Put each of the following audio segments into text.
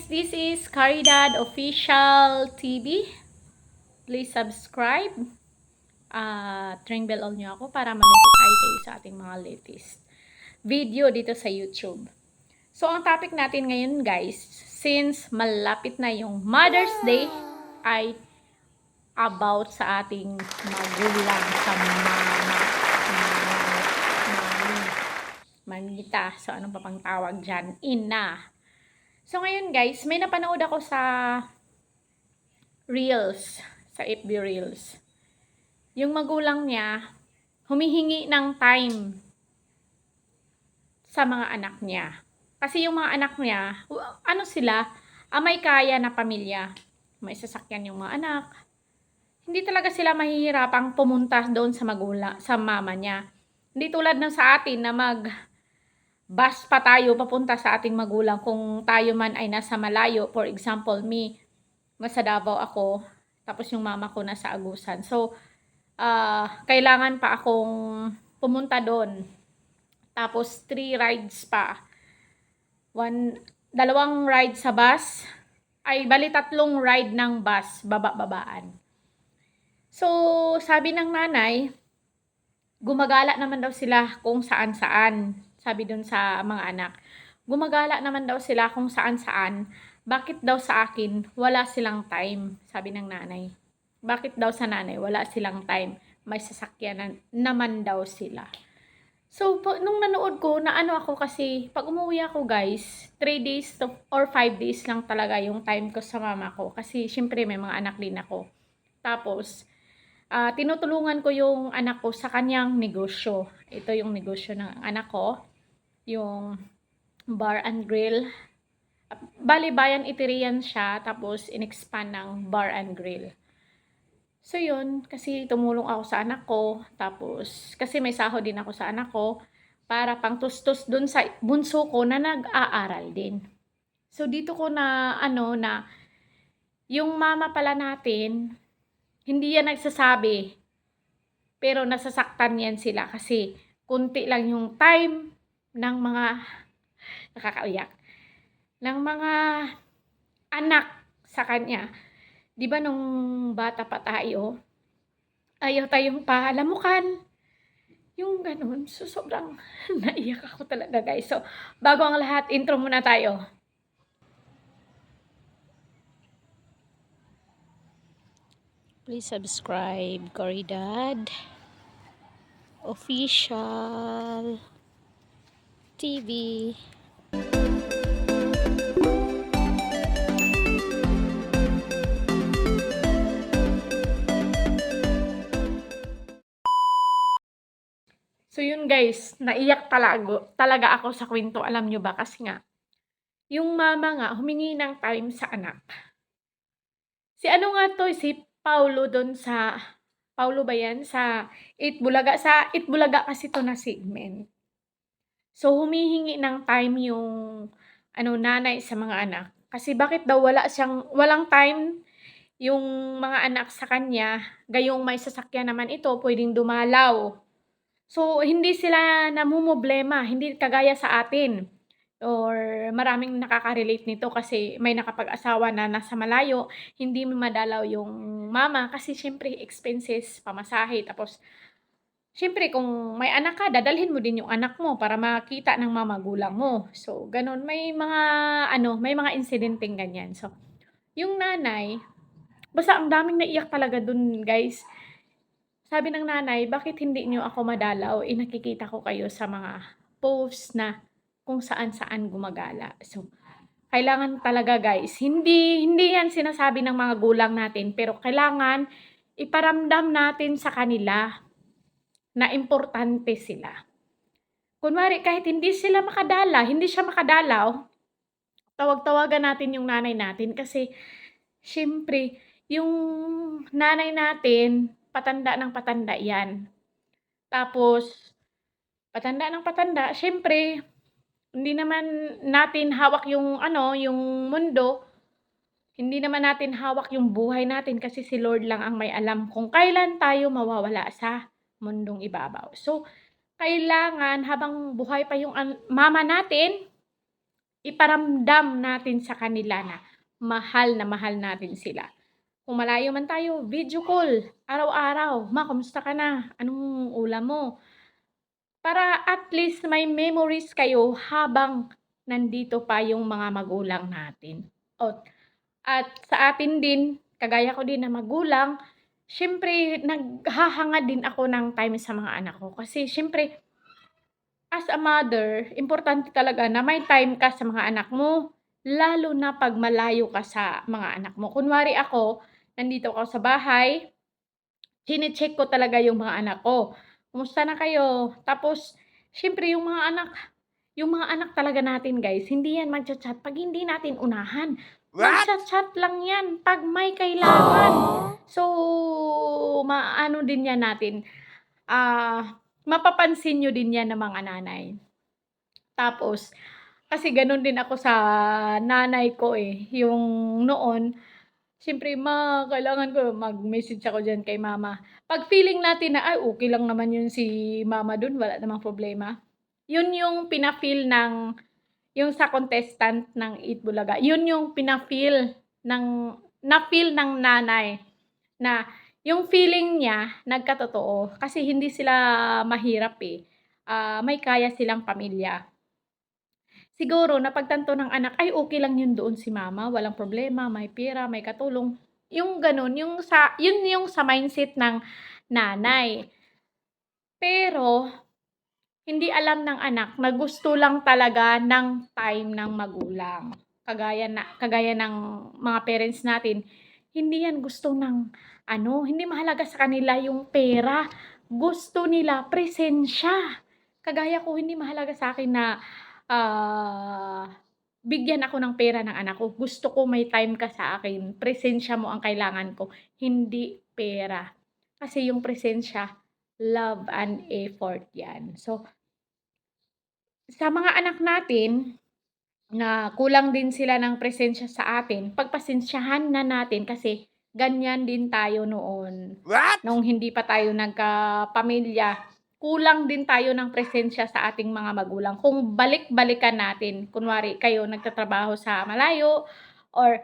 guys, this is Caridad Official TV. Please subscribe. Ring bell all nyo ako para ma-notify kayo sa ating mga latest video dito sa YouTube. So, ang topic natin ngayon guys, since malapit na yung Mother's Day, ay about sa ating magulang, sa mamita. So, anong papang tawag dyan? Ina. So, ngayon guys, may napanood ako sa Reels, sa FB Reels. Yung magulang niya, humihingi ng time sa mga anak niya. Kasi yung mga anak niya, ano sila, may kaya na pamilya. May sasakyan yung mga anak. Hindi talaga sila mahihirapang pumunta doon sa magulang, sa mama niya. Hindi tulad ng sa atin na bus pa tayo papunta sa ating magulang kung tayo man ay nasa malayo. For example, nasa Davao ako, tapos yung mama ko nasa Agusan. So, kailangan pa akong pumunta doon. Tapos, 3 rides pa. 2 ride sa bus, ay bali 3 ride ng bus, baba-babaan. So, sabi ng nanay, gumagala naman daw sila kung saan-saan. Sabi dun sa mga anak, gumagala naman daw sila kung saan-saan. Bakit daw sa akin, wala silang time? Sabi ng nanay. Bakit daw sa nanay, wala silang time? May sasakyan naman daw sila. So, nung nanood ko, naano ako kasi, pag umuwi ako guys, 3 days or 5 days lang talaga yung time ko sa mama ko. Kasi, syempre, may mga anak din ako. Tapos, tinutulungan ko yung anak ko sa kanyang negosyo. Ito yung negosyo ng anak ko. Yung bar and grill. Bali, Bayan Eatery siya. Tapos, in-expand ng bar and grill. So, yun. Kasi tumulong ako sa anak ko. Tapos, kasi may sahod din ako sa anak ko. Para pang tustos dun sa bunso ko na nag-aaral din. So, dito ko na, na yung mama pala natin, hindi yan nagsasabi. Pero nasasaktan yan sila kasi kunti lang yung time ng mga nakakaiyak. Ng mga anak sa kanya. 'Di ba nung bata pa tayo, ayaw tayong pahalamukan. Yung ganun. So, sobrang naiyak ako talaga guys. So, bago ang lahat, intro muna tayo. Please subscribe, Caridad Official TV. So yun guys, naiyak talaga ako sa kwento. Alam nyo ba? Kasi nga, yung mama nga, humingi ng time sa anak. Si ano nga to, si Paulo doon sa, Paulo ba yan? Sa Itbulaga. Sa Itbulaga kasi to na segment. So humihingi ng time yung nanay sa mga anak. Kasi bakit daw walang time yung mga anak sa kanya, gayong may sasakyan naman ito, pwedeng dumalaw. So, hindi sila namumblema, hindi kagaya sa atin. Or maraming nakaka-relate nito kasi may nakapag-asawa na nasa malayo, hindi mo madalaw yung mama kasi syempre expenses, pamasahe, tapos syempre kung may anak ka, dadalhin mo din yung anak mo para makita ng mga magulang mo. So, ganun, may mga insidenteng ganyan. So, yung nanay, basta ang daming naiyak talaga dun, guys. Sabi ng nanay, bakit hindi niyo ako madalaw? Nakikita ko kayo sa mga post na kung saan-saan gumagala. So, kailangan talaga guys, hindi yan sinasabi ng mga gulang natin, pero kailangan iparamdam natin sa kanila na importante sila. Kunwari, kahit hindi siya makadalaw, tawag-tawagan natin yung nanay natin kasi, syempre, yung nanay natin, patanda ng patanda yan. Tapos, patanda ng patanda, syempre, hindi naman natin hawak yung mundo. Hindi naman natin hawak yung buhay natin kasi si Lord lang ang may alam kung kailan tayo mawawala sa mundong ibabaw. So, kailangan habang buhay pa yung mama natin, iparamdam natin sa kanila na mahal natin sila. Kung malayo man tayo, video call, araw-araw, "Ma, kamusta ka na? Anong ulam mo?" Para at least may memories kayo habang nandito pa yung mga magulang natin. At sa atin din, kagaya ko din na magulang, siyempre naghahangad din ako ng time sa mga anak ko. Kasi siyempre, as a mother, importante talaga na may time ka sa mga anak mo, lalo na 'pag malayo ka sa mga anak mo. Kunwari ako, nandito ako sa bahay, chine-check ko talaga yung mga anak ko, "Kumusta na kayo?" Tapos siyempre yung mga anak talaga natin guys, hindi yan magcha-chat 'pag hindi natin unahan. Magcha-chat lang yan 'pag may kailangan. So, maano din yan natin, mapapansin niyo din yan ng mga nanay. Tapos, kasi gano'n din ako sa nanay ko, eh, yung noon, siyempre kailangan ko mag-message ako diyan kay mama. 'Pag feeling natin na, "Ay, okey lang naman yun si mama dun, wala namang problema." Yun yung pina-feel ng yung sa contestant ng Eat Bulaga, yun yung pina-feel ng na-feel ng nanay na yung feeling niya nagkatotoo. Kasi hindi sila mahirap, eh, may kaya silang pamilya. Siguro napagtanto ng anak, ay okey lang yun doon si mama, walang problema, may pera, may katulong. Yung gano'n, yun yung sa mindset ng nanay. Pero hindi alam ng anak na gusto lang talaga ng time ng magulang. Kagaya ng mga parents natin, hindi yan gusto ng hindi mahalaga sa kanila yung pera, gusto nila presensya. Kagaya ko, hindi mahalaga sa'kin na, bigyan ako ng pera ng anak ko, gusto ko may time ka sa akin, presensya mo ang kailangan ko, hindi pera. Kasi yung presensya, love and effort yan. So, sa mga anak natin na kulang din sila ng presensya sa atin, pagpasensyahan na natin kasi ganyan din tayo noon. Nung hindi pa tayo nagkapamilya, kulang din tayo ng presensya sa ating mga magulang. Kung balik-balikan natin, kunwari kayo nagtatrabaho sa malayo or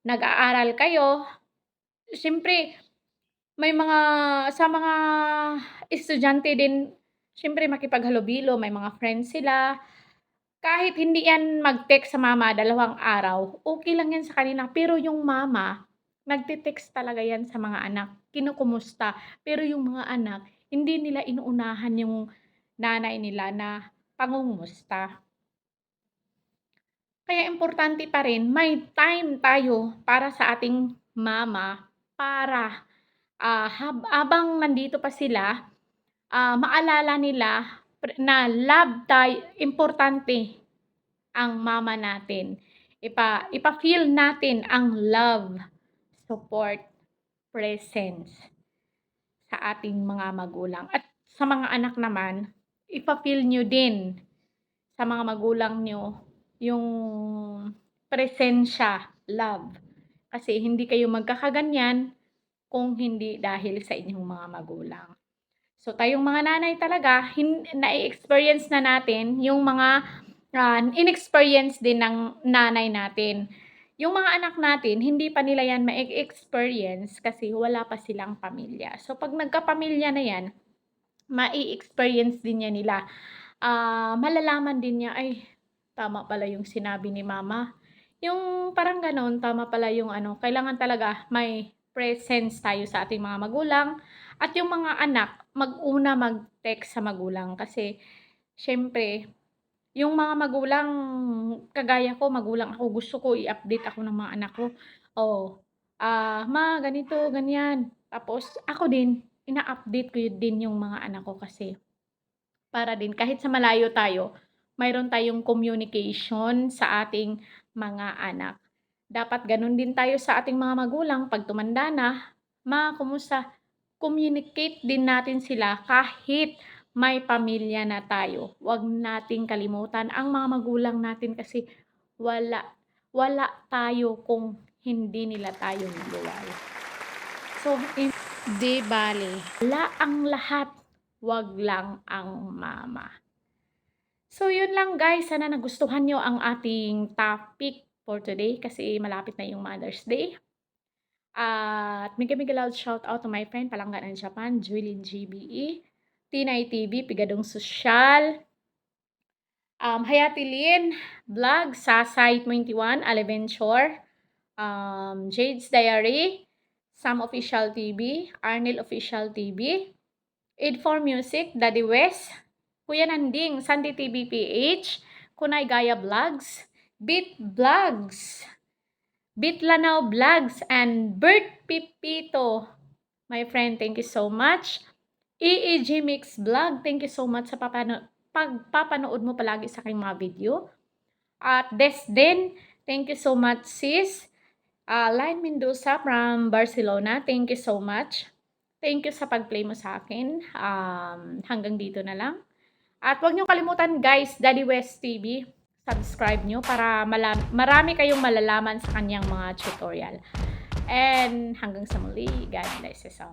nag-aaral kayo, siyempre may mga estudyante din, siyempre makipaghalubilo, may mga friends sila. Kahit hindi yan mag-text sa mama 2 araw, okey lang yan sa kanila. Pero yung mama, nagte-text talaga yan sa mga anak, kinukumusta. Pero yung mga anak, hindi nila inuunahan yung nanay nila na pangungumusta. Kaya importante pa rin may time tayo para sa ating mama para, habang nandito pa sila, maalala nila na importante ang mama natin. Ipa-feel natin ang love, support, presence sa ating mga magulang. At sa mga anak naman, ipa-feel niyo din sa mga magulang niyo yung presensya, love. Kasi hindi kayo magkakaganyan kung hindi dahil sa inyong mga magulang. So, tayong mga nanay talaga, nai-experience na natin yung mga inexperience din ng nanay natin. Yung mga anak natin, hindi pa nila yan ma-experience kasi wala pa silang pamilya. So, pag nagkapamilya na yan, mai-experience din niya nila. Malalaman din niya, ay, tama pala yung sinabi ni mama. Yung parang ganon, tama pala yung kailangan talaga may presence tayo sa ating mga magulang. At yung mga anak, mag-una mag-text sa magulang kasi syempre, yung mga magulang, kagaya ko, magulang ako, gusto ko i-update ako ng mga anak ko. Oh, "Ma, ganito, ganyan." Tapos ako din, ina-update ko din yung mga anak ko kasi para din kahit sa malayo tayo, mayroon tayong communication sa ating mga anak. Dapat gano'n din tayo sa ating mga magulang 'pag tumanda na, "Ma, kumusta?" Communicate din natin sila kahit may pamilya na tayo. Huwag nating kalimutan ang mga magulang natin kasi wala wala tayo kung hindi nila tayo niluwal. So, 'di bale, wala ang lahat, 'wag lang ang mama. So, yun lang guys. Sana nagustuhan nyo ang ating topic for today kasi malapit na yung Mother's Day. At mega loud shout out to my friend Palangganan Japan, Juilin GBE, Tinay TV, Pigadong Sosyal, Hayati Lin, Vlog, Sasay 21, Alventure, Jade's Diary, Sam Official TV, Arnel Official TV, Aid for Music, Daddy West, Kuya Nanding, Sandy TV PH, Kunay Gaya Vlogs, Beat Vlogs, Beat Lanao Vlogs, and Bert Pipito. My friend, thank you so much. EEG Mix Vlog, thank you so much sa pagpapanood mo palagi sa aking mga video. At Desden, thank you so much sis. Line Mendoza from Barcelona, thank you so much. Thank you sa pag-play mo sa akin. Hanggang dito na lang. At huwag niyo kalimutan guys, Daddy West TV. Subscribe nyo para marami kayong malalaman sa kanyang mga tutorial. And hanggang sa muli, God bless us all.